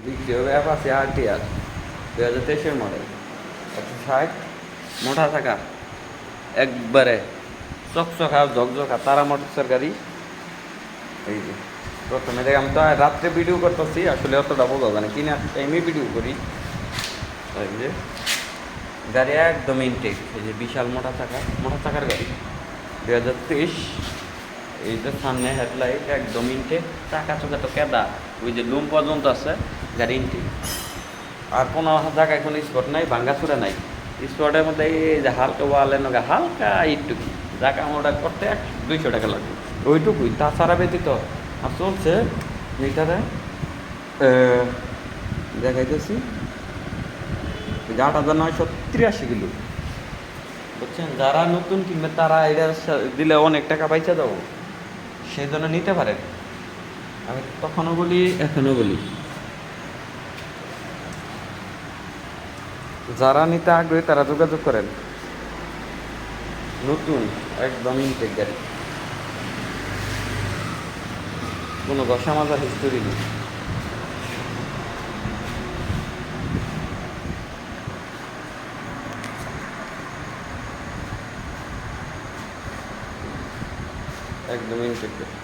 বিক্রি হবে Apache RTR 2023-এর model, 160, মোটা থাকা, একবারে চকচকা ঝকঝকা তারা মোটরসের গাড়ি। এই যে প্রথমে দেখে আমি তো রাত্রে ভিডিও করতেছি, আসলে অতটা বোঝা যায় না, কিনা টাইমে ভিডিও করি। এই যে গাড়ি একদম ইনটেক, এই যে বিশাল মোটা চাকার গাড়ি 2023। এই যে সামনে হেডলাইট একদম ইনটেক, চাকা চোখা তো কেদা, ওই যে লুম পর্যন্ত আছে, গাড়ি ইনটেক। আর কোনো জায়গায় কোনো স্পট নাই, ভাঙ্গাচুরা নাই। স্পটের মধ্যে এই যে হালকা ওয়ালের নগে হালকা একটুকু জায়গা মোটা করতে 200 টাকা লাগবে, ওইটুকুই। তাছাড়া ব্যতীত আর চলছে মিটারে দেখাইতেছি 8,983 কিলো, বুঝছেন? যারা নতুন কিনবে তারা এটা দিলে অনেক টাকা পাইছে যাবো, সেই জন্য নিতে পারেন। আমি তখনও বলি এখনও বলি, যারা নিতে আগ্রহী তারা যোগাযোগ করেন। নতুন একদম ইনটেক গাড়ি, কোনো ঘষা মাজার হিস্টোরি নেই। একদম ইনটেক গাড়ি।